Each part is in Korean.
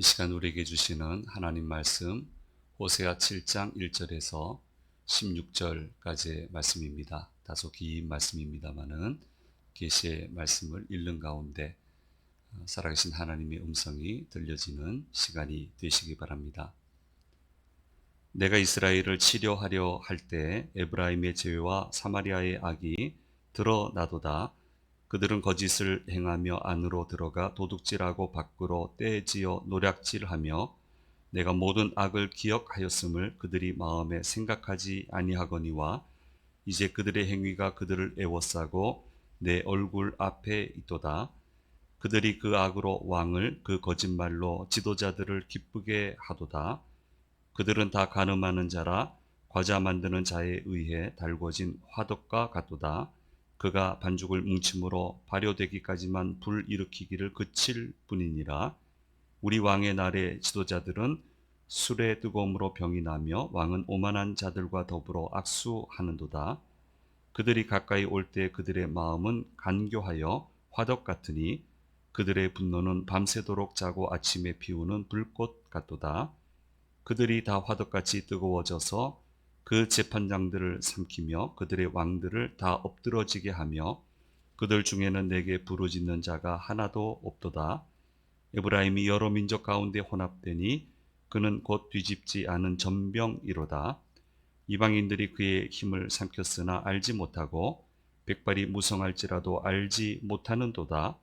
이 시간 우리에게 주시는 하나님 말씀 호세아 7장 1절에서 16절까지의 말씀입니다. 다소 긴 말씀입니다마는 계시의 말씀을 읽는 가운데 살아계신 하나님의 음성이 들려지는 시간이 되시기 바랍니다. 내가 이스라엘을 치료하려 할 때 에브라임의 죄와 사마리아의 악이 드러나도다. 그들은 거짓을 행하며 안으로 들어가 도둑질하고 밖으로 떼지어 노략질하며 내가 모든 악을 기억하였음을 그들이 마음에 생각하지 아니하거니와 이제 그들의 행위가 그들을 애워싸고 내 얼굴 앞에 있도다. 그들이 그 악으로 왕을 그 거짓말로 지도자들을 기쁘게 하도다. 그들은 다 간음하는 자라 과자 만드는 자에 의해 달궈진 화덕과 같도다. 그가 반죽을 뭉침으로 발효되기까지만 불 일으키기를 그칠 뿐이니라. 우리 왕의 날의 지도자들은 술의 뜨거움으로 병이 나며 왕은 오만한 자들과 더불어 악수하는도다. 그들이 가까이 올 때 그들의 마음은 간교하여 화덕 같으니 그들의 분노는 밤새도록 자고 아침에 피우는 불꽃 같도다. 그들이 다 화덕같이 뜨거워져서 그 재판장들을 삼키며 그들의 왕들을 다 엎드러지게 하며 그들 중에는 내게 부르짖는 자가 하나도 없도다. 에브라임이 여러 민족 가운데 혼합되니 그는 곧 뒤집지 않은 전병이로다. 이방인들이 그의 힘을 삼켰으나 알지 못하고 백발이 무성할지라도 알지 못하는도다.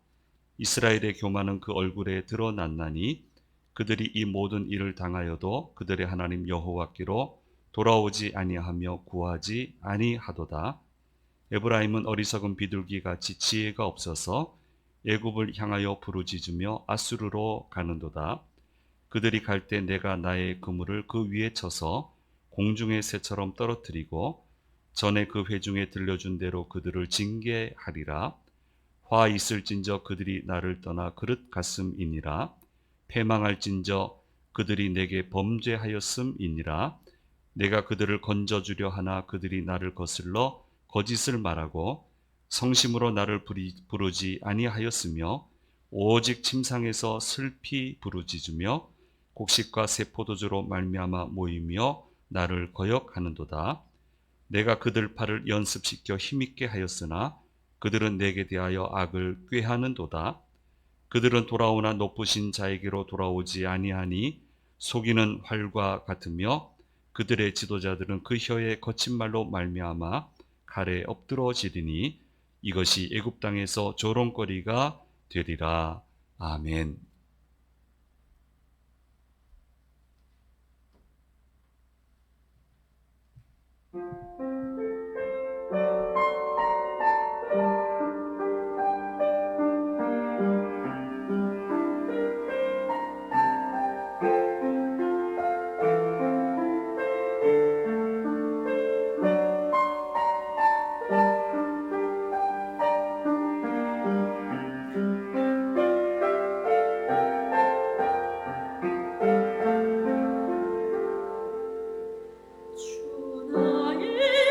이스라엘의 교만은 그 얼굴에 드러났나니 그들이 이 모든 일을 당하여도 그들의 하나님 여호와께로 돌아오지 아니하며 구하지 아니하도다. 에브라임은 어리석은 비둘기같이 지혜가 없어서 애굽을 향하여 부르짖으며 아수르로 가는도다. 그들이 갈 때 내가 나의 그물을 그 위에 쳐서 공중의 새처럼 떨어뜨리고 전에 그 회중에 들려준 대로 그들을 징계하리라. 화 있을진저 그들이 나를 떠나 그릇 갔음이니라. 패망할진저 그들이 내게 범죄하였음이니라. 내가 그들을 건져주려 하나 그들이 나를 거슬러 거짓을 말하고 성심으로 나를 부르지 아니하였으며 오직 침상에서 슬피 부르짖으며 곡식과 새 포도주로 말미암아 모이며 나를 거역하는도다. 내가 그들 팔을 연습시켜 힘있게 하였으나 그들은 내게 대하여 악을 꾀하는도다. 그들은 돌아오나 높으신 자에게로 돌아오지 아니하니 속이는 활과 같으며 그들의 지도자들은 그 혀의 거친 말로 말미암아 칼에 엎드러지리니 이것이 애굽 땅에서 조롱거리가 되리라. 아멘. 주 나의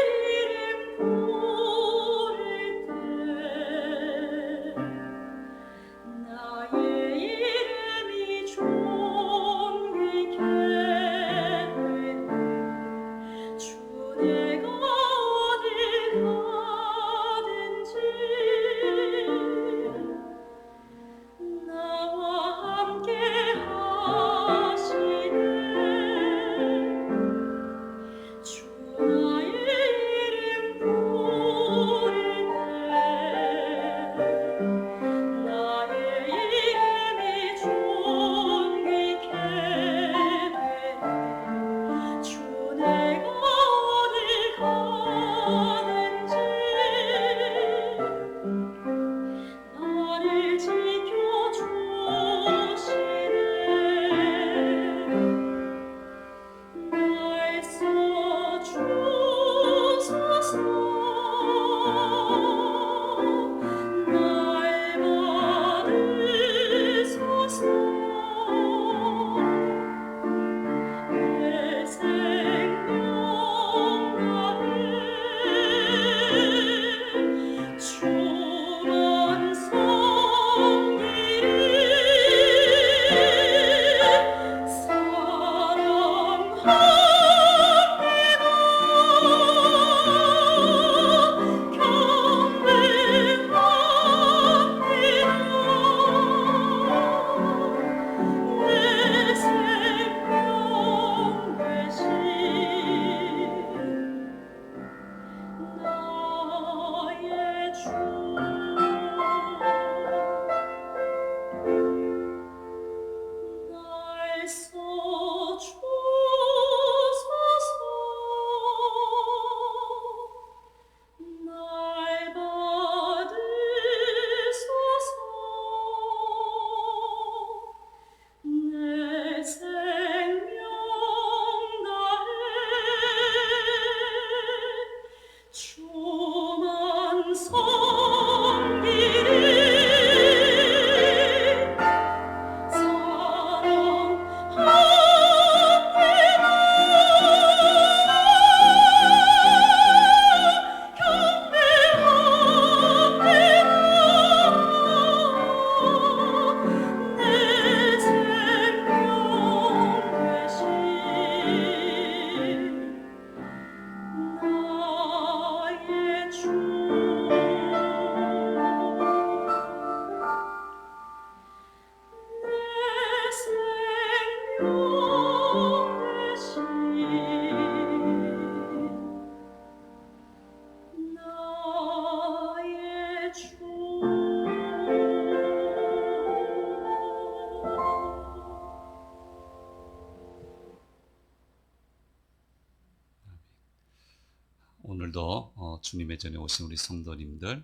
오늘도 주님의 전에 오신 우리 성도님들,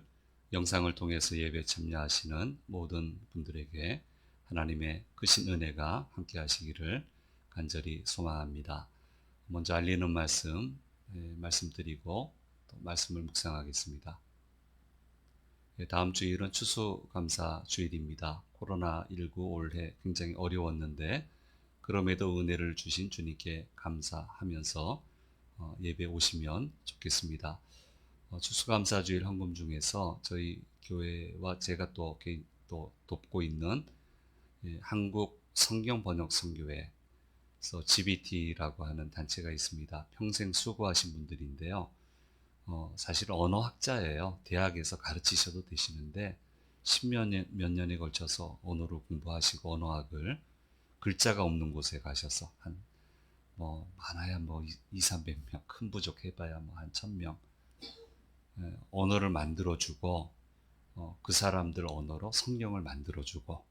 영상을 통해서 예배 참여하시는 모든 분들에게 하나님의 크신 은혜가 함께 하시기를 간절히 소망합니다. 먼저 알리는 말씀드리고 또 말씀을 묵상하겠습니다. 다음 주일은 추수감사 주일입니다. 코로나19 올해 굉장히 어려웠는데 그럼에도 은혜를 주신 주님께 감사하면서 예배 오시면 좋겠습니다. 추수감사주일 헌금 중에서 저희 교회와 제가 또 돕고 있는 한국 성경번역선교회에서 GBT라고 하는 단체가 있습니다. 평생 수고하신 분들인데요. 사실 언어학자예요. 대학에서 가르치셔도 되시는데 몇 년에 걸쳐서 언어를 공부하시고 언어학을 글자가 없는 곳에 가셔서 많아야 200~300명, 큰 부족 해봐야 한 1000명 언어를 만들어주고 그 사람들 언어로 성경을 만들어주고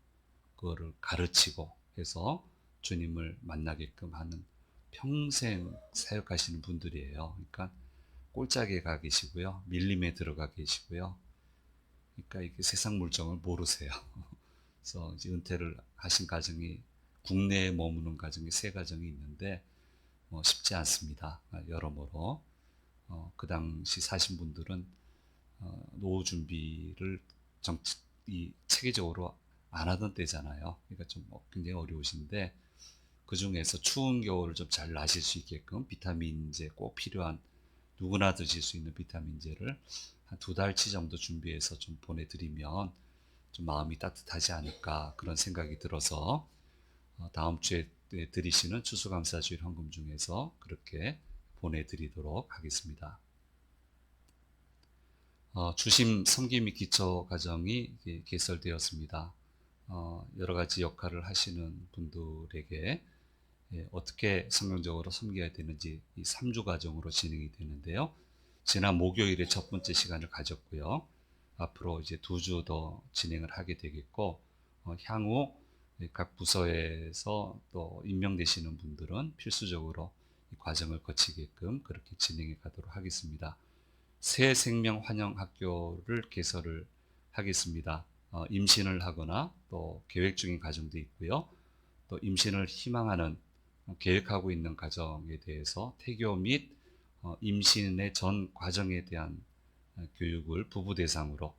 그거를 가르치고 해서 주님을 만나게끔 하는 평생 사역하시는 분들이에요. 그러니까 꼴짝에 가 계시고요, 밀림에 들어가 계시고요. 그러니까 이게 세상 물정을 모르세요. 그래서 이제 은퇴를 하신 가정이 국내에 머무는 가정이 3가정이 있는데 쉽지 않습니다. 여러모로 그 당시 사신 분들은 노후 준비를 체계적으로 안 하던 때잖아요. 그러니까 좀 굉장히 어려우신데 그 중에서 추운 겨울을 좀 잘 나실 수 있게끔 비타민제 꼭 필요한 누구나 드실 수 있는 비타민제를 한 2달치 정도 준비해서 좀 보내드리면 좀 마음이 따뜻하지 않을까 그런 생각이 들어서 다음 주에 드리시는 추수감사주일 헌금 중에서 그렇게 보내드리도록 하겠습니다. 주심 섬김 및 기초 과정이 개설되었습니다. 여러 가지 역할을 하시는 분들에게 어떻게 성경적으로 섬겨야 되는지 이 3주 과정으로 진행이 되는데요. 지난 목요일에 첫 번째 시간을 가졌고요. 앞으로 이제 2주 더 진행을 하게 되겠고, 향후 각 부서에서 또 임명되시는 분들은 필수적으로 이 과정을 거치게끔 그렇게 진행해 가도록 하겠습니다. 새 생명 환영 학교를 개설을 하겠습니다. 임신을 하거나 또 계획 중인 가정도 있고요. 또 임신을 희망하는 계획하고 있는 가정에 대해서 태교 및 임신의 전 과정에 대한 교육을 부부 대상으로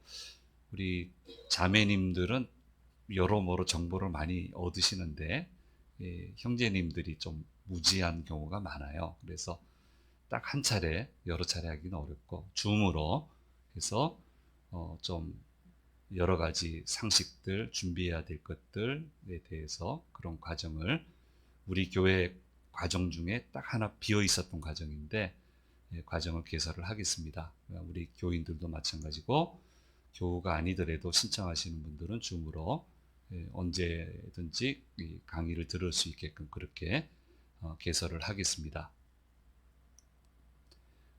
우리 자매님들은 여러모로 정보를 많이 얻으시는데 형제님들이 좀 무지한 경우가 많아요. 그래서 딱 한 차례, 여러 차례 하기는 어렵고 줌으로 해서 좀 여러 가지 상식들, 준비해야 될 것들에 대해서 그런 과정을 우리 교회 과정 중에 딱 하나 비어 있었던 과정인데 과정을 개설을 하겠습니다. 우리 교인들도 마찬가지고 교우가 아니더라도 신청하시는 분들은 줌으로 언제든지 강의를 들을 수 있게끔 그렇게 개설을 하겠습니다.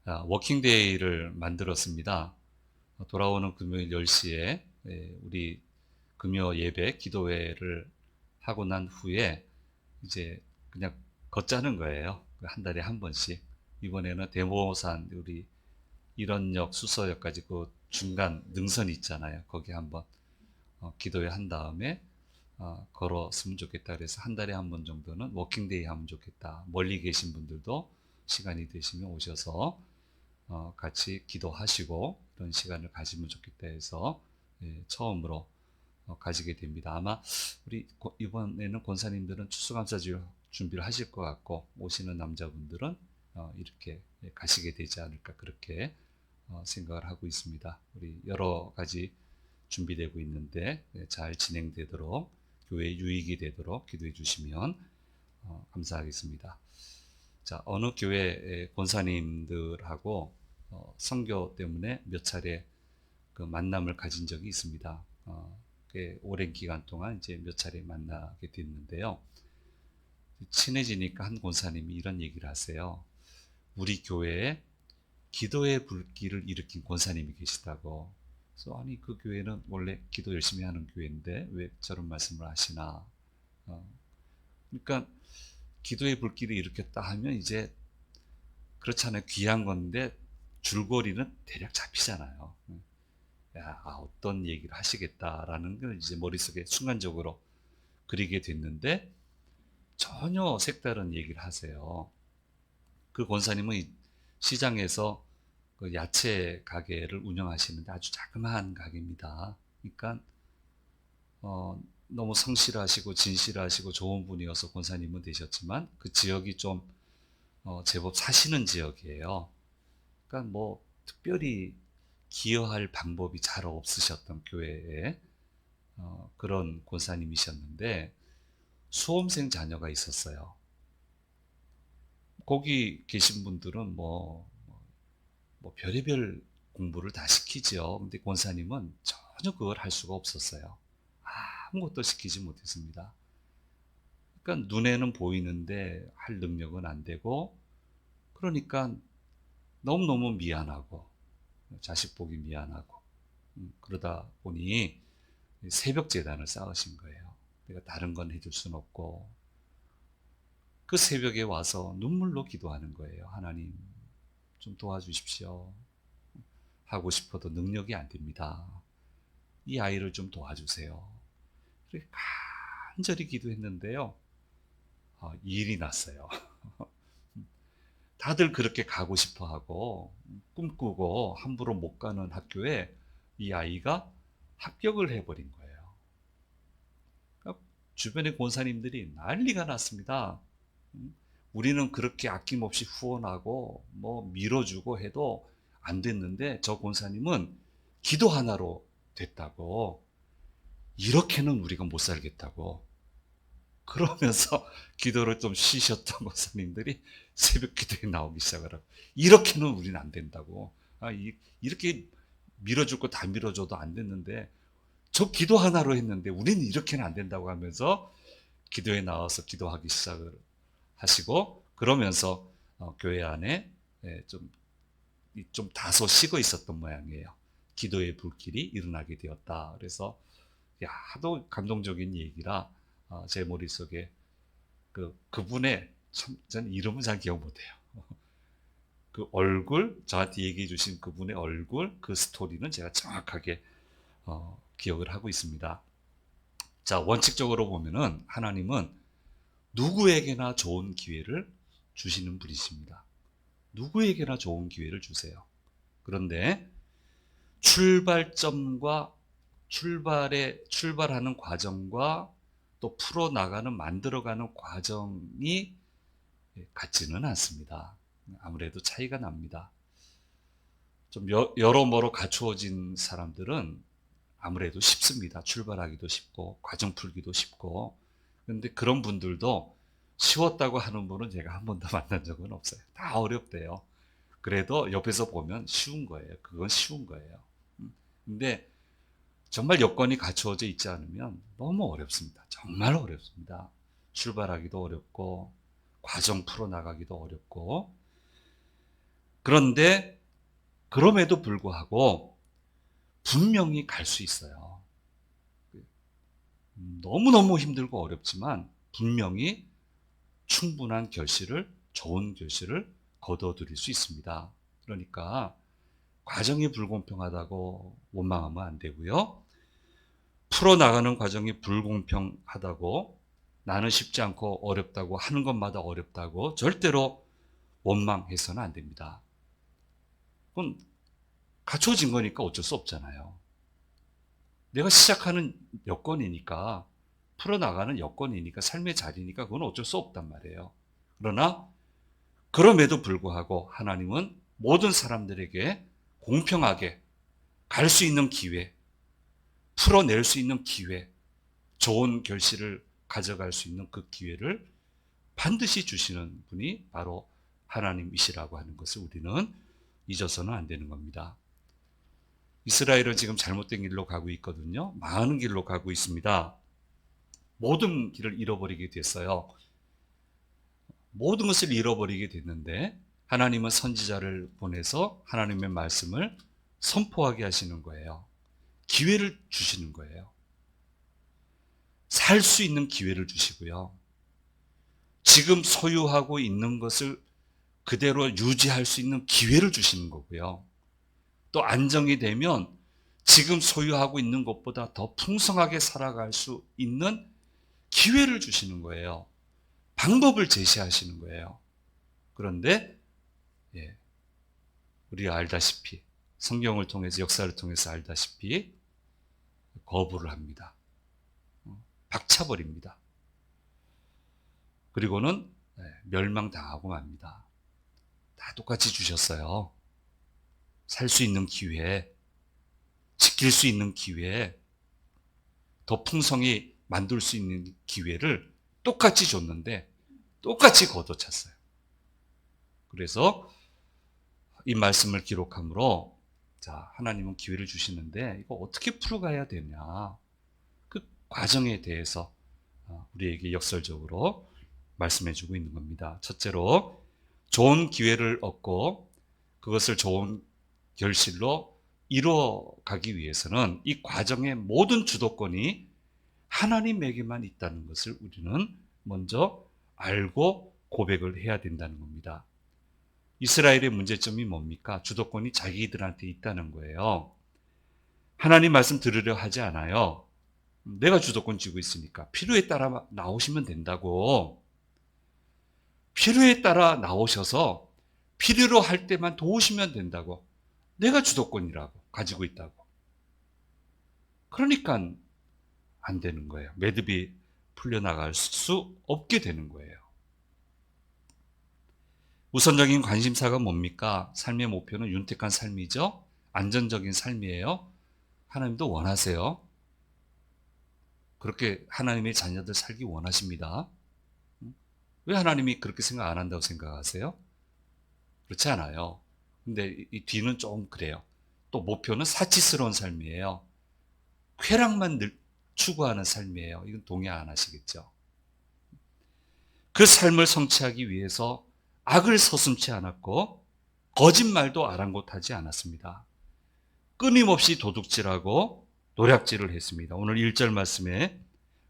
워킹데이를 만들었습니다. 돌아오는 금요일 10시에 우리 금요 예배 기도회를 하고 난 후에 이제 그냥 걷자는 거예요. 한 달에 한 번씩. 이번에는 대모산 우리 일원역 수서역까지 그 중간 능선 있잖아요. 거기 한번 기도회 한 다음에 걸었으면 좋겠다. 그래서 한 달에 한 번 정도는 워킹데이 하면 좋겠다. 멀리 계신 분들도 시간이 되시면 오셔서 같이 기도하시고 이런 시간을 가지면 좋겠다 해서 처음으로 가지게 됩니다. 아마 우리 이번에는 권사님들은 추수감사주일 준비를 하실 것 같고 오시는 남자분들은 이렇게 가시게 되지 않을까 그렇게 생각을 하고 있습니다. 우리 여러 가지 준비되고 있는데 잘 진행되도록 교회 유익이 되도록 기도해 주시면 감사하겠습니다. 자, 어느 교회 권사님들하고 선교 때문에 몇 차례 그 만남을 가진 적이 있습니다. 꽤 오랜 기간 동안 이제 몇 차례 만나게 됐는데요. 친해지니까 한 권사님이 이런 얘기를 하세요. 우리 교회에 기도의 불길을 일으킨 권사님이 계시다고. 그래서 아니 그 교회는 원래 기도 열심히 하는 교회인데 왜 저런 말씀을 하시나. 그러니까 기도의 불길을 일으켰다 하면 이제 그렇잖아요. 귀한 건데 줄거리는 대략 잡히잖아요. 야, 어떤 얘기를 하시겠다라는 걸 이제 머릿속에 순간적으로 그리게 됐는데 전혀 색다른 얘기를 하세요. 그 권사님은 시장에서 그 야채 가게를 운영하시는데 아주 자그마한 가게입니다. 그러니까 너무 성실하시고 진실하시고 좋은 분이어서 권사님은 되셨지만 그 지역이 좀 제법 사시는 지역이에요. 그러니까 뭐 특별히 기여할 방법이 잘 없으셨던 교회에 그런 권사님이셨는데 수험생 자녀가 있었어요. 거기 계신 분들은 뭐 별의별 공부를 다 시키죠. 근데 권사님은 전혀 그걸 할 수가 없었어요. 아무것도 시키지 못했습니다. 그러니까 눈에는 보이는데 할 능력은 안 되고, 그러니까 너무너무 미안하고 자식 보기 미안하고 그러다 보니 새벽 제단을 쌓으신 거예요. 내가 다른 건 해줄 수는 없고 그 새벽에 와서 눈물로 기도하는 거예요. 하나님 좀 도와주십시오. 하고 싶어도 능력이 안 됩니다. 이 아이를 좀 도와주세요. 그렇게 간절히 기도했는데요. 일이 났어요. 다들 그렇게 가고 싶어 하고 꿈꾸고 함부로 못 가는 학교에 이 아이가 합격을 해버린 거예요. 그러니까 주변의 권사님들이 난리가 났습니다. 우리는 그렇게 아낌없이 후원하고 뭐 밀어주고 해도 안 됐는데 저 권사님은 기도 하나로 됐다고, 이렇게는 우리가 못 살겠다고 그러면서 기도를 좀 쉬셨던 권사님들이 새벽 기도에 나오기 시작을 하고, 이렇게는 우리는 안 된다고. 이렇게 밀어줄 거 다 밀어줘도 안 됐는데 저 기도 하나로 했는데 우리는 이렇게는 안 된다고 하면서 기도에 나와서 기도하기 시작을 하시고, 그러면서 교회 안에 좀 다소 식어 있었던 모양이에요. 기도의 불길이 일어나게 되었다. 그래서 하도 감동적인 얘기라 제 머릿속에 그분의 전 이름은 잘 기억 못해요. 그 얼굴, 저한테 얘기해 주신 그분의 얼굴, 그 스토리는 제가 정확하게 기억을 하고 있습니다. 자, 원칙적으로 보면은 하나님은 누구에게나 좋은 기회를 주시는 분이십니다. 누구에게나 좋은 기회를 주세요. 그런데 출발점과 출발하는 과정과 또 풀어나가는, 만들어가는 과정이 같지는 않습니다. 아무래도 차이가 납니다. 좀 여러모로 갖추어진 사람들은 아무래도 쉽습니다. 출발하기도 쉽고 과정 풀기도 쉽고. 그런데 그런 분들도 쉬웠다고 하는 분은 제가 한 번도 만난 적은 없어요. 다 어렵대요. 그래도 옆에서 보면 쉬운 거예요. 그건 쉬운 거예요. 근데 정말 여건이 갖추어져 있지 않으면 너무 어렵습니다. 정말 어렵습니다. 출발하기도 어렵고 과정 풀어나가기도 어렵고. 그런데 그럼에도 불구하고 분명히 갈 수 있어요. 너무너무 힘들고 어렵지만 분명히 충분한 결실을, 좋은 결실을 거둬들일 수 있습니다. 그러니까 과정이 불공평하다고 원망하면 안 되고요. 풀어나가는 과정이 불공평하다고, 나는 쉽지 않고 어렵다고 하는 것마다 어렵다고 절대로 원망해서는 안 됩니다. 그건 갖춰진 거니까 어쩔 수 없잖아요. 내가 시작하는 여건이니까, 풀어나가는 여건이니까, 삶의 자리니까 그건 어쩔 수 없단 말이에요. 그러나 그럼에도 불구하고 하나님은 모든 사람들에게 공평하게 갈 수 있는 기회, 풀어낼 수 있는 기회, 좋은 결실을 가져갈 수 있는 그 기회를 반드시 주시는 분이 바로 하나님이시라고 하는 것을 우리는 잊어서는 안 되는 겁니다. 이스라엘은 지금 잘못된 길로 가고 있거든요. 망하는 길로 가고 있습니다. 모든 길을 잃어버리게 됐어요. 모든 것을 잃어버리게 됐는데 하나님은 선지자를 보내서 하나님의 말씀을 선포하게 하시는 거예요. 기회를 주시는 거예요. 살 수 있는 기회를 주시고요. 지금 소유하고 있는 것을 그대로 유지할 수 있는 기회를 주시는 거고요. 또 안정이 되면 지금 소유하고 있는 것보다 더 풍성하게 살아갈 수 있는 기회를 주시는 거예요. 방법을 제시하시는 거예요. 그런데 우리가 알다시피 성경을 통해서 역사를 통해서 알다시피 거부를 합니다. 박차버립니다. 그리고는 멸망당하고 맙니다. 다 똑같이 주셨어요. 살 수 있는 기회, 지킬 수 있는 기회, 더 풍성히 만들 수 있는 기회를 똑같이 줬는데 똑같이 걷어찼어요. 그래서 이 말씀을 기록함으로 자, 하나님은 기회를 주시는데 이거 어떻게 풀어가야 되냐, 그 과정에 대해서 우리에게 역설적으로 말씀해 주고 있는 겁니다. 첫째로 좋은 기회를 얻고 그것을 좋은 결실로 이루어가기 위해서는 이 과정의 모든 주도권이 하나님에게만 있다는 것을 우리는 먼저 알고 고백을 해야 된다는 겁니다. 이스라엘의 문제점이 뭡니까? 주도권이 자기들한테 있다는 거예요. 하나님 말씀 들으려 하지 않아요. 내가 주도권 쥐고 있으니까 필요에 따라 나오시면 된다고. 필요에 따라 나오셔서 필요로 할 때만 도우시면 된다고. 내가 주도권이라고 가지고 있다고. 그러니까 안 되는 거예요. 매듭이 풀려나갈 수 없게 되는 거예요. 우선적인 관심사가 뭡니까? 삶의 목표는 윤택한 삶이죠. 안전적인 삶이에요. 하나님도 원하세요. 그렇게 하나님의 자녀들 살기 원하십니다. 왜 하나님이 그렇게 생각 안 한다고 생각하세요? 그렇지 않아요. 근데 이 뒤는 좀 그래요. 또 목표는 사치스러운 삶이에요. 쾌락만 추구하는 삶이에요. 이건 동의 안 하시겠죠? 그 삶을 성취하기 위해서 악을 서슴지 않았고 거짓말도 아랑곳하지 않았습니다. 끊임없이 도둑질하고 노략질을 했습니다. 오늘 1절 말씀에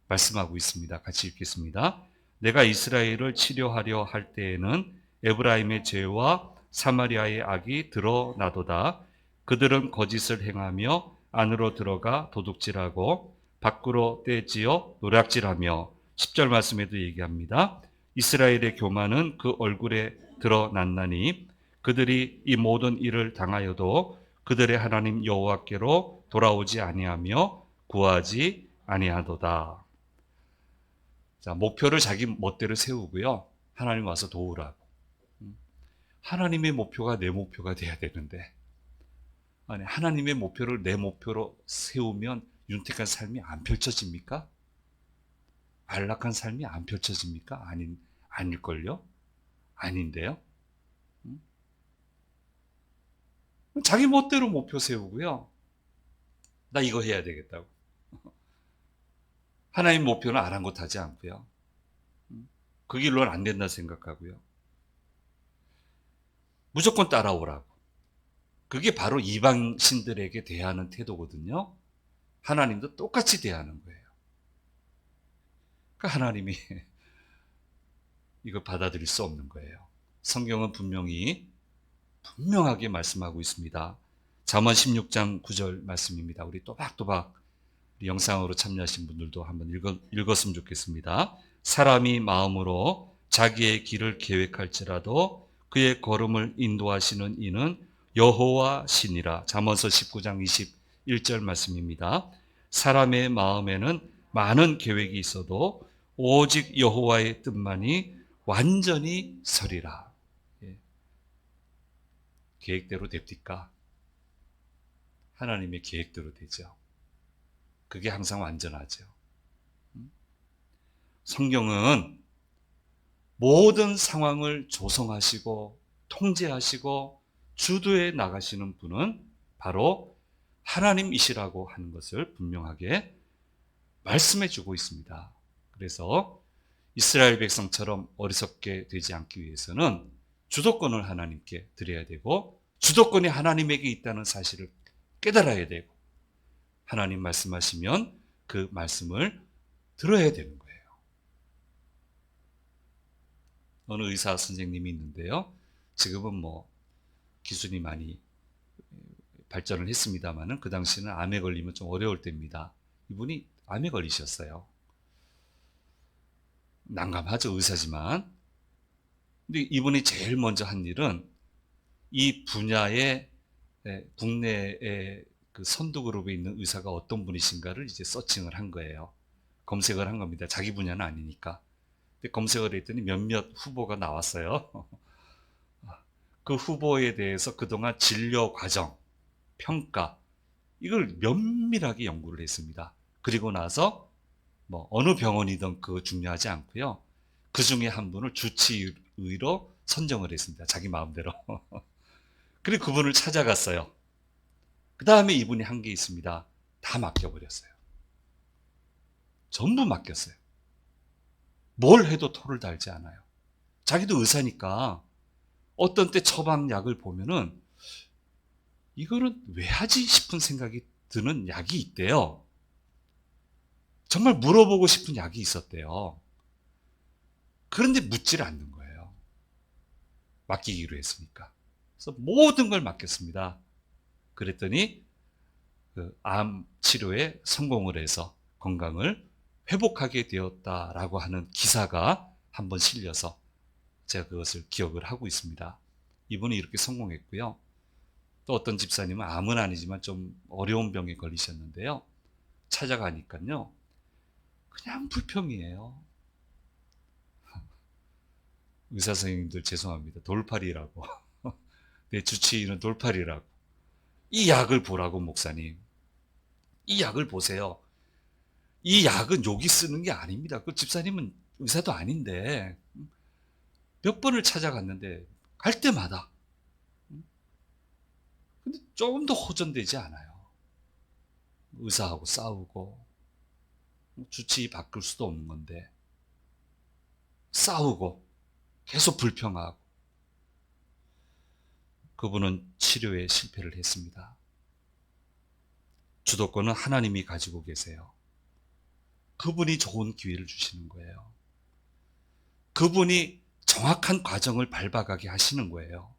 말씀하고 있습니다. 같이 읽겠습니다. 내가 이스라엘을 치료하려 할 때에는 에브라임의 죄와 사마리아의 악이 드러나도다. 그들은 거짓을 행하며 안으로 들어가 도둑질하고 밖으로 떼지어 노략질하며 10절 말씀에도 얘기합니다. 이스라엘의 교만은 그 얼굴에 드러났나니 그들이 이 모든 일을 당하여도 그들의 하나님 여호와께로 돌아오지 아니하며 구하지 아니하도다. 자, 목표를 자기 멋대로 세우고요. 하나님 와서 도우라고. 하나님의 목표가 내 목표가 돼야 되는데, 아니, 하나님의 목표를 내 목표로 세우면 윤택한 삶이 안 펼쳐집니까? 안락한 삶이 안 펼쳐집니까? 아닐걸요? 아닌데요? 자기 멋대로 목표 세우고요. 나 이거 해야 되겠다고. 하나님 목표는 아랑곳하지 않고요. 그 길로는 안 된다 생각하고요. 무조건 따라오라고. 그게 바로 이방신들에게 대하는 태도거든요. 하나님도 똑같이 대하는 거예요. 그러니까 하나님이 이걸 받아들일 수 없는 거예요. 성경은 분명하게 말씀하고 있습니다. 잠언 16장 9절 말씀입니다. 우리 또박또박 우리 영상으로 참여하신 분들도 한번 읽었으면 좋겠습니다. 사람이 마음으로 자기의 길을 계획할지라도 그의 걸음을 인도하시는 이는 여호와 신이라. 잠언서 19장 21절 말씀입니다. 사람의 마음에는 많은 계획이 있어도 오직 여호와의 뜻만이 완전히 서리라. 계획대로 됩니까? 하나님의 계획대로 되죠. 그게 항상 완전하죠. 성경은 모든 상황을 조성하시고 통제하시고 주도해 나가시는 분은 바로 하나님이시라고 하는 것을 분명하게 말씀해 주고 있습니다. 그래서 이스라엘 백성처럼 어리석게 되지 않기 위해서는 주도권을 하나님께 드려야 되고 주도권이 하나님에게 있다는 사실을 깨달아야 되고 하나님 말씀하시면 그 말씀을 들어야 되는 거예요. 어느 의사 선생님이 있는데요. 지금은 뭐 기술이 많이 발전을 했습니다만은 그 당시는 암에 걸리면 좀 어려울 때입니다. 이분이 암에 걸리셨어요. 난감하죠, 의사지만. 근데 이분이 제일 먼저 한 일은 이 분야의 국내에 그 선두 그룹에 있는 의사가 어떤 분이신가를 이제 서칭을 한 거예요. 검색을 한 겁니다. 자기 분야는 아니니까. 근데 검색을 했더니 몇몇 후보가 나왔어요. 그 후보에 대해서 그동안 진료 과정, 평가, 이걸 면밀하게 연구를 했습니다. 그리고 나서 뭐 어느 병원이든 그거 중요하지 않고요. 그 중에 한 분을 주치의로 선정을 했습니다. 자기 마음대로. 그리고 그분을 찾아갔어요. 그 다음에 이분이 한 게 있습니다. 다 맡겨버렸어요. 전부 맡겼어요. 뭘 해도 토를 달지 않아요. 자기도 의사니까 어떤 때 처방약을 보면은 이거는 왜 하지 싶은 생각이 드는 약이 있대요. 정말 물어보고 싶은 약이 있었대요. 그런데 묻지를 않는 거예요. 맡기기로 했으니까. 그래서 모든 걸 맡겼습니다. 그랬더니 그 암 치료에 성공을 해서 건강을 회복하게 되었다라고 하는 기사가 한번 실려서 제가 그것을 기억을 하고 있습니다. 이분이 이렇게 성공했고요. 또 어떤 집사님은 암은 아니지만 좀 어려운 병에 걸리셨는데요. 찾아가니까요. 그냥 불평이에요. 의사 선생님들 죄송합니다. 돌팔이라고. 내 주치의는 돌팔이라고. 이 약을 보라고 목사님. 이 약을 보세요. 이 약은 욕이 쓰는 게 아닙니다. 그 집사님은 의사도 아닌데 몇 번을 찾아갔는데 갈 때마다 근데 조금도 호전되지 않아요. 의사하고 싸우고 주치의 바꿀 수도 없는 건데 싸우고 계속 불평하고 그분은 치료에 실패를 했습니다. 주도권은 하나님이 가지고 계세요. 그분이 좋은 기회를 주시는 거예요. 그분이 정확한 과정을 밟아가게 하시는 거예요.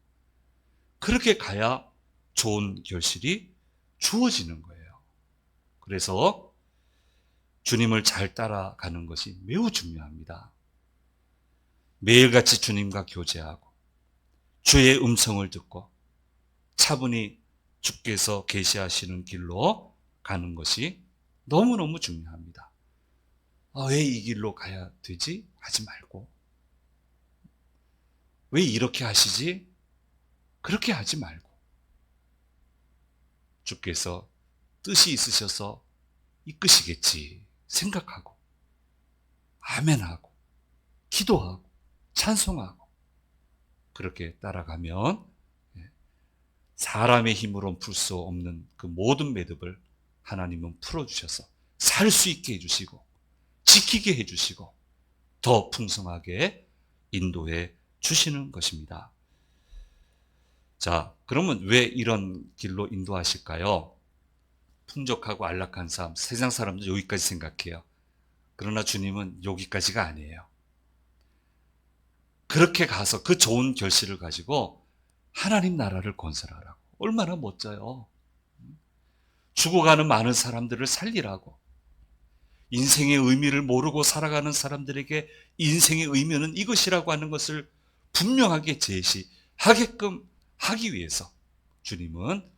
그렇게 가야 좋은 결실이 주어지는 거예요. 그래서 주님을 잘 따라가는 것이 매우 중요합니다. 매일같이 주님과 교제하고 주의 음성을 듣고 차분히 주께서 계시하시는 길로 가는 것이 너무너무 중요합니다. 왜 이 길로 가야 되지? 하지 말고 왜 이렇게 하시지? 그렇게 하지 말고 주께서 뜻이 있으셔서 이끄시겠지 생각하고 아멘하고 기도하고 찬송하고 그렇게 따라가면 사람의 힘으로는 풀 수 없는 그 모든 매듭을 하나님은 풀어주셔서 살 수 있게 해주시고 지키게 해주시고 더 풍성하게 인도해 주시는 것입니다. 자, 그러면 왜 이런 길로 인도하실까요? 풍족하고 안락한 삶, 세상 사람들 여기까지 생각해요. 그러나 주님은 여기까지가 아니에요. 그렇게 가서 그 좋은 결실을 가지고 하나님 나라를 건설하라고. 얼마나 멋져요. 죽어가는 많은 사람들을 살리라고. 인생의 의미를 모르고 살아가는 사람들에게 인생의 의미는 이것이라고 하는 것을 분명하게 제시하게끔 하기 위해서 주님은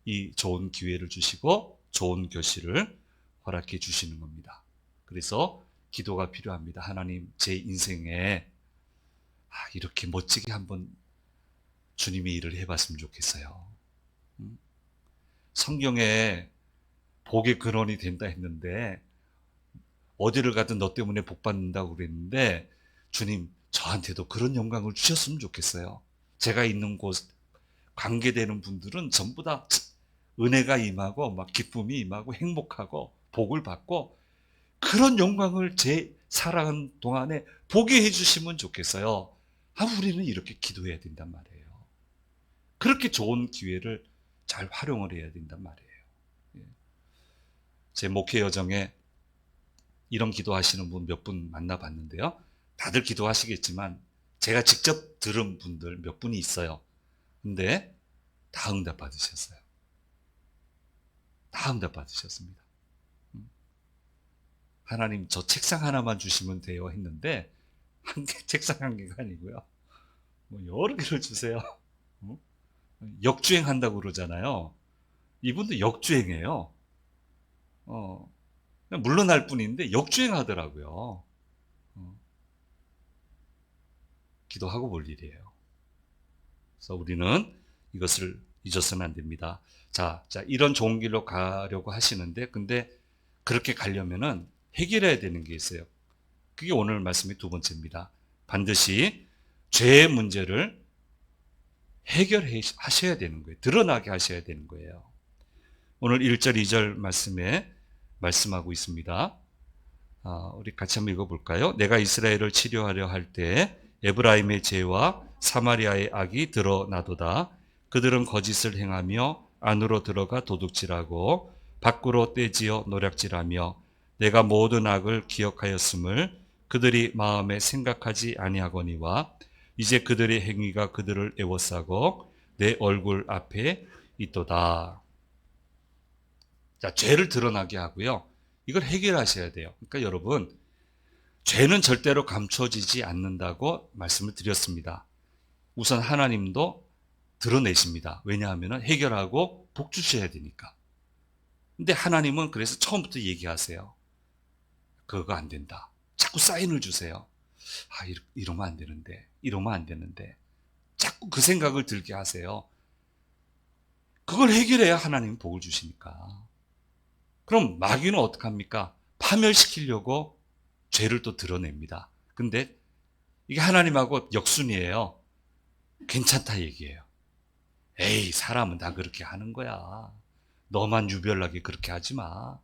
이 좋은 기회를 주시고 좋은 결실을 허락해 주시는 겁니다. 그래서 기도가 필요합니다. 하나님, 제 인생에 이렇게 멋지게 한번 주님의 일을 해봤으면 좋겠어요. 성경에 복의 근원이 된다 했는데 어디를 가든 너 때문에 복 받는다고 그랬는데 주님 저한테도 그런 영광을 주셨으면 좋겠어요. 제가 있는 곳 관계되는 분들은 전부 다 은혜가 임하고 막 기쁨이 임하고 행복하고 복을 받고 그런 영광을 제 살아가는 동안에 보게 해주시면 좋겠어요. 우리는 이렇게 기도해야 된단 말이에요. 그렇게 좋은 기회를 잘 활용을 해야 된단 말이에요. 제 목회 여정에 이런 기도하시는 분 몇 분 만나봤는데요. 다들 기도하시겠지만 제가 직접 들은 분들 몇 분이 있어요. 근데 다 응답 받으셨어요. 다 응답 받으셨습니다. 하나님 저 책상 하나만 주시면 돼요 했는데 책상 한 개가 아니고요. 뭐 여러 개를 주세요. 어? 역주행한다고 그러잖아요. 이분도 역주행해요. 그냥 물러날 뿐인데 역주행하더라고요. 어, 기도하고 볼 일이에요. 그래서 우리는 이것을 잊어서는 안 됩니다. 자, 이런 좋은 길로 가려고 하시는데, 근데 그렇게 가려면은 해결해야 되는 게 있어요. 그게 오늘 말씀의 두 번째입니다. 반드시 죄의 문제를 해결하셔야 되는 거예요. 드러나게 하셔야 되는 거예요. 오늘 1절, 2절 말씀에 말씀하고 있습니다. 우리 같이 한번 읽어볼까요? 내가 이스라엘을 치료하려 할 때 에브라임의 죄와 사마리아의 악이 드러나도다. 그들은 거짓을 행하며 안으로 들어가 도둑질하고 밖으로 떼지어 노략질하며 내가 모든 악을 기억하였음을 그들이 마음에 생각하지 아니하거니와 이제 그들의 행위가 그들을 애워싸고 내 얼굴 앞에 있도다. 자, 죄를 드러나게 하고요. 이걸 해결하셔야 돼요. 그러니까 여러분, 죄는 절대로 감춰지지 않는다고 말씀을 드렸습니다. 우선 하나님도 드러내십니다. 왜냐하면 해결하고 복 주셔야 되니까. 근데 하나님은 그래서 처음부터 얘기하세요. 그거 안 된다. 자꾸 사인을 주세요. 이러면 안 되는데, 이러면 안 되는데. 자꾸 그 생각을 들게 하세요. 그걸 해결해야 하나님은 복을 주시니까. 그럼 마귀는 어떡합니까? 파멸시키려고 죄를 또 드러냅니다. 근데 이게 하나님하고 역순이에요. 괜찮다 얘기해요. 에이, 사람은 다 그렇게 하는 거야. 너만 유별나게 그렇게 하지 마.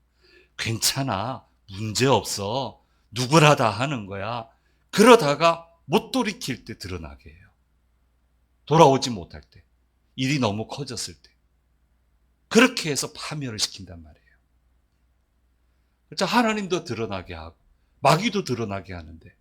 괜찮아. 문제 없어. 누구나 다 하는 거야. 그러다가 못 돌이킬 때 드러나게 해요. 돌아오지 못할 때. 일이 너무 커졌을 때. 그렇게 해서 파멸을 시킨단 말이에요. 그래서 하나님도 드러나게 하고 마귀도 드러나게 하는데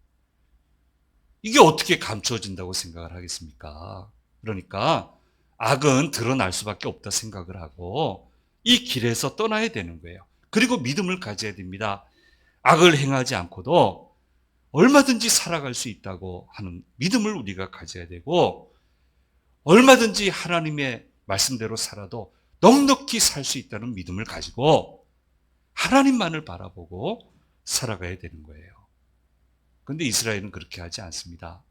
이게 어떻게 감춰진다고 생각을 하겠습니까? 그러니까 악은 드러날 수밖에 없다 생각을 하고 이 길에서 떠나야 되는 거예요. 그리고 믿음을 가져야 됩니다. 악을 행하지 않고도 얼마든지 살아갈 수 있다고 하는 믿음을 우리가 가져야 되고 얼마든지 하나님의 말씀대로 살아도 넉넉히 살 수 있다는 믿음을 가지고 하나님만을 바라보고 살아가야 되는 거예요. 그런데 이스라엘은 그렇게 하지 않습니다.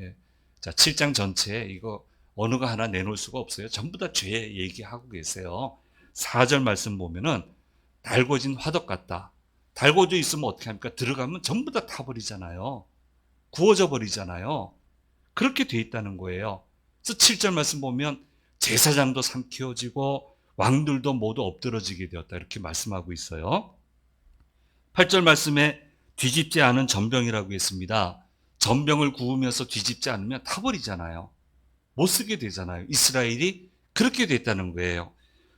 예. 자, 7장 전체에 이거 어느 거 하나 내놓을 수가 없어요. 전부 다 죄 얘기하고 계세요. 4절 말씀 보면은 달궈진 화덕 같다. 달궈져 있으면 어떻게 합니까? 들어가면 전부 다 타버리잖아요. 구워져 버리잖아요. 그렇게 돼 있다는 거예요. 그래서 7절 말씀 보면 제사장도 삼키어지고 왕들도 모두 엎드러지게 되었다. 이렇게 말씀하고 있어요. 8절 말씀에 뒤집지 않은 전병이라고 했습니다. 전병을 구우면서 뒤집지 않으면 타버리잖아요. 못 쓰게 되잖아요. 이스라엘이 그렇게 됐다는 거예요.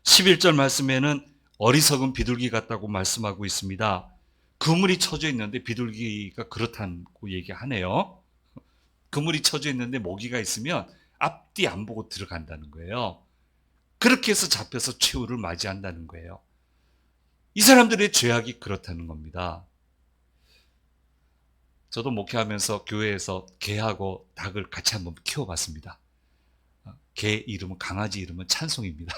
11절 말씀에는 어리석은 비둘기 같다고 말씀하고 있습니다. 그물이 쳐져 있는데 비둘기가 그렇다고 얘기하네요. 그물이 쳐져 있는데 모기가 있으면 앞뒤 안 보고 들어간다는 거예요. 그렇게 해서 잡혀서 최후를 맞이한다는 거예요. 이 사람들의 죄악이 그렇다는 겁니다. 저도 목회하면서 교회에서 개하고 닭을 같이 한번 키워봤습니다. 개 이름은, 강아지 이름은 찬송입니다.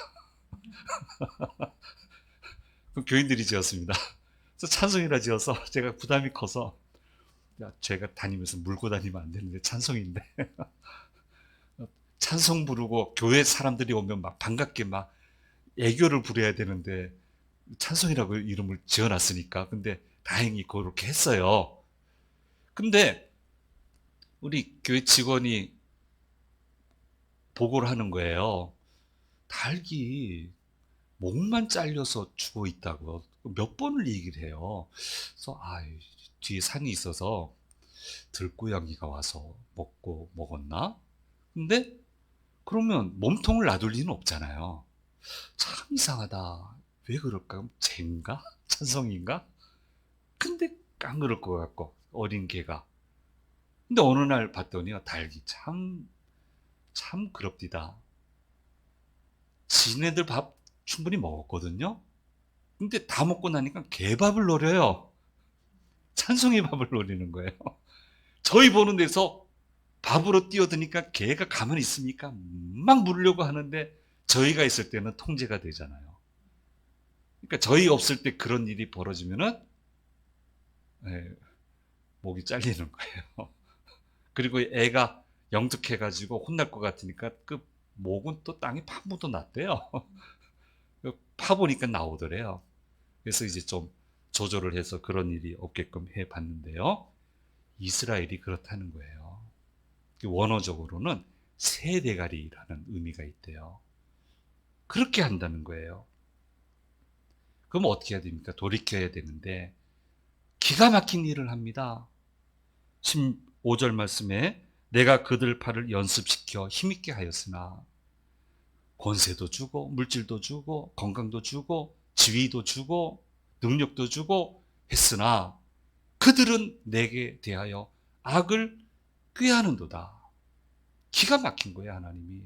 그 교인들이 지었습니다. 그래서 찬송이라 지어서 제가 부담이 커서 제가 다니면서 물고 다니면 안 되는데 찬송인데 찬송 부르고 교회 사람들이 오면 막 반갑게 막 애교를 부려야 되는데 찬송이라고 이름을 지어놨으니까 근데 다행히 그렇게 했어요. 근데 우리 교회 직원이 보고를 하는 거예요. 닭이 목만 잘려서 죽어 있다고 몇 번을 얘기를 해요. 그래서 뒤에 산이 있어서 들고양이가 와서 먹었나? 근데 그러면 몸통을 놔둘 리는 없잖아요. 참 이상하다. 왜 그럴까? 쟤인가? 찬성인가? 근데 안 그럴 것 같고 어린 개가. 근데 근데 어느 날 봤더니요, 닭이 참 그럽디다. 지네들 밥 충분히 먹었거든요. 근데 다 먹고 나니까 개밥을 노려요. 찬송이 밥을 노리는 거예요. 저희 보는 데서 밥으로 뛰어드니까 개가 가만히 있습니까? 막 물으려고 하는데 저희가 있을 때는 통제가 되잖아요. 그러니까 저희 없을 때 그런 일이 벌어지면은 예, 목이 잘리는 거예요. 그리고 애가 영특해가지고 혼날 것 같으니까 그 목은 또 땅에 파묻어 놨대요. 파보니까 나오더래요. 그래서 이제 좀 조절을 해서 그런 일이 없게끔 해봤는데요. 이스라엘이 그렇다는 거예요. 원어적으로는 새 대가리라는 의미가 있대요. 그렇게 한다는 거예요. 그럼 어떻게 해야 됩니까? 돌이켜야 되는데 기가 막힌 일을 합니다. 15절 말씀에 내가 그들 팔을 연습시켜 힘있게 하였으나 권세도 주고 물질도 주고 건강도 주고 지위도 주고 능력도 주고 했으나 그들은 내게 대하여 악을 꾀하는도다. 기가 막힌 거예요, 하나님이.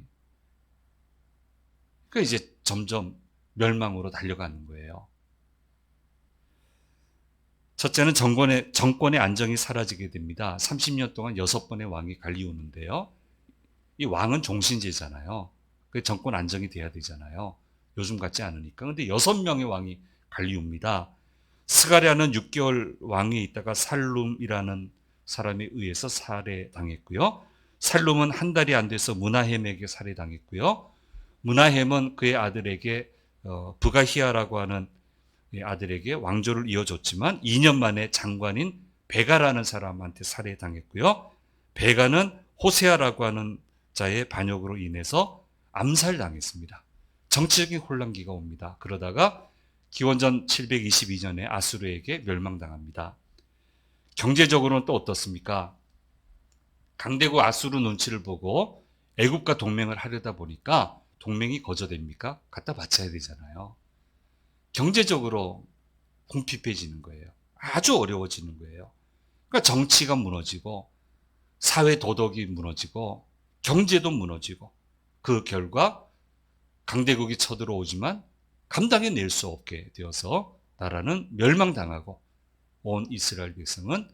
그러니까 이제 점점 멸망으로 달려가는 거예요. 첫째는 정권의 안정이 사라지게 됩니다. 30년 동안 6번의 왕이 갈리우는데요. 이 왕은 종신제잖아요. 그 정권 안정이 돼야 되잖아요. 요즘 같지 않으니까. 근데 6명의 왕이 갈리웁니다. 스가랴는 6개월 왕위에 있다가 살룸이라는 사람에 의해서 살해당했고요. 살룸은 한 달이 안 돼서 므나헴에게 살해당했고요. 므나헴은 그의 아들에게 브가히야라고 하는 아들에게 왕조를 이어줬지만 2년 만에 장관인 베가라는 사람한테 살해당했고요. 베가는 호세아라고 하는 자의 반역으로 인해서 암살당했습니다. 정치적인 혼란기가 옵니다. 그러다가 기원전 722년에 아수르에게 멸망당합니다. 경제적으로는 또 어떻습니까? 강대국 아수르 눈치를 보고 애국과 동맹을 하려다 보니까 동맹이 거저됩니까? 갖다 바쳐야 되잖아요. 경제적으로 궁핍해지는 거예요. 아주 어려워지는 거예요. 그러니까 정치가 무너지고 사회 도덕이 무너지고 경제도 무너지고 그 결과 강대국이 쳐들어오지만 감당해낼 수 없게 되어서 나라는 멸망당하고 온 이스라엘 백성은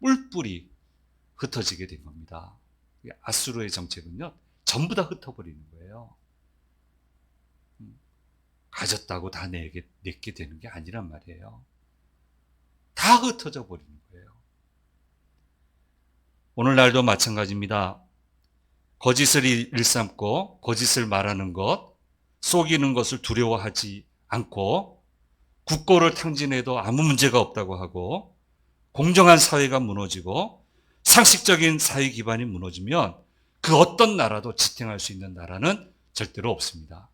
뿔뿔이 흩어지게 된 겁니다. 아수르의 정책은요, 전부 다 흩어버리는 거예요. 가졌다고 다 내게 되는 게 아니란 말이에요. 다 흩어져 버리는 거예요. 오늘날도 마찬가지입니다. 거짓을 일삼고 거짓을 말하는 것, 속이는 것을 두려워하지 않고 국고를 탕진해도 아무 문제가 없다고 하고 공정한 사회가 무너지고 상식적인 사회 기반이 무너지면 그 어떤 나라도 지탱할 수 있는 나라는 절대로 없습니다.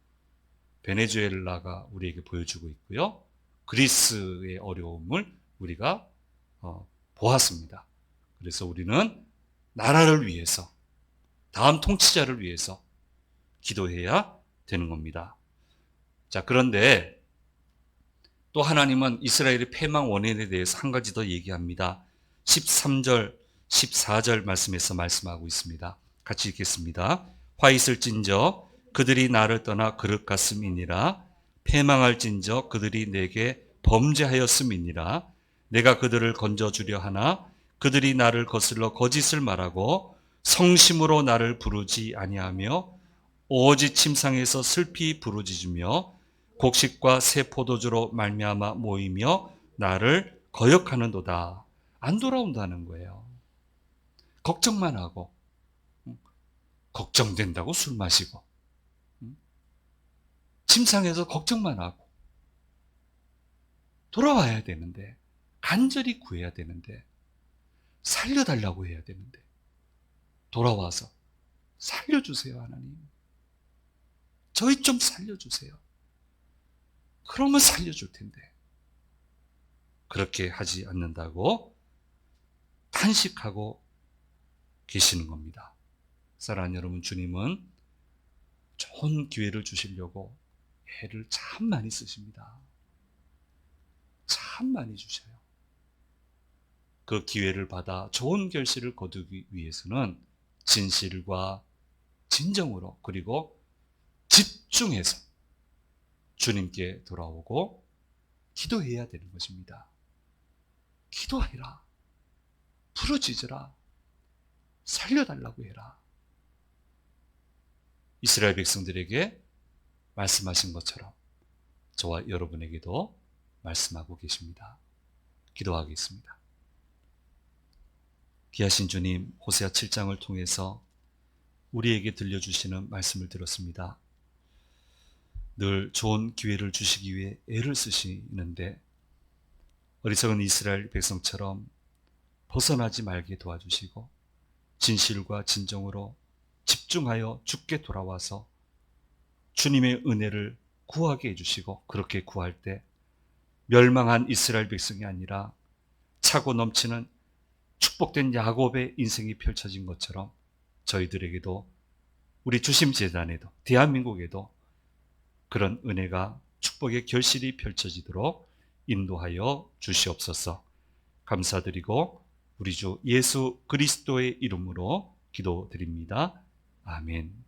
베네수엘라가 우리에게 보여주고 있고요. 그리스의 어려움을 우리가 보았습니다. 그래서 우리는 나라를 위해서, 다음 통치자를 위해서 기도해야 되는 겁니다. 자, 그런데 또 하나님은 이스라엘의 패망 원인에 대해서 한 가지 더 얘기합니다. 13절, 14절 말씀에서 말씀하고 있습니다. 같이 읽겠습니다. 화 있을진저 그들이 나를 떠나 그릇 같음이니라. 패망할진저 그들이 내게 범죄하였음이니라. 내가 그들을 건져주려 하나 그들이 나를 거슬러 거짓을 말하고 성심으로 나를 부르지 아니하며 오직 침상에서 슬피 부르짖으며 곡식과 새 포도주로 말미암아 모이며 나를 거역하는도다. 안 돌아온다는 거예요. 걱정만 하고 걱정된다고 술 마시고 침상에서 걱정만 하고 돌아와야 되는데 간절히 구해야 되는데 살려달라고 해야 되는데 돌아와서 살려주세요 하나님. 저희 좀 살려주세요. 그러면 살려줄 텐데 그렇게 하지 않는다고 탄식하고 계시는 겁니다. 사랑하는 여러분, 주님은 좋은 기회를 주시려고 애를 참 많이 쓰십니다. 참 많이 주셔요. 그 기회를 받아 좋은 결실을 거두기 위해서는 진실과 진정으로 그리고 집중해서 주님께 돌아오고 기도해야 되는 것입니다. 기도해라. 부르짖으라. 살려달라고 해라. 이스라엘 백성들에게 말씀하신 것처럼 저와 여러분에게도 말씀하고 계십니다. 기도하겠습니다. 귀하신 주님, 호세아 7장을 통해서 우리에게 들려주시는 말씀을 들었습니다. 늘 좋은 기회를 주시기 위해 애를 쓰시는데 어리석은 이스라엘 백성처럼 벗어나지 말게 도와주시고 진실과 진정으로 집중하여 주께 돌아와서 주님의 은혜를 구하게 해주시고 그렇게 구할 때 멸망한 이스라엘 백성이 아니라 차고 넘치는 축복된 야곱의 인생이 펼쳐진 것처럼 저희들에게도 우리 주심재단에도 대한민국에도 그런 은혜가 축복의 결실이 펼쳐지도록 인도하여 주시옵소서. 감사드리고 우리 주 예수 그리스도의 이름으로 기도드립니다. 아멘.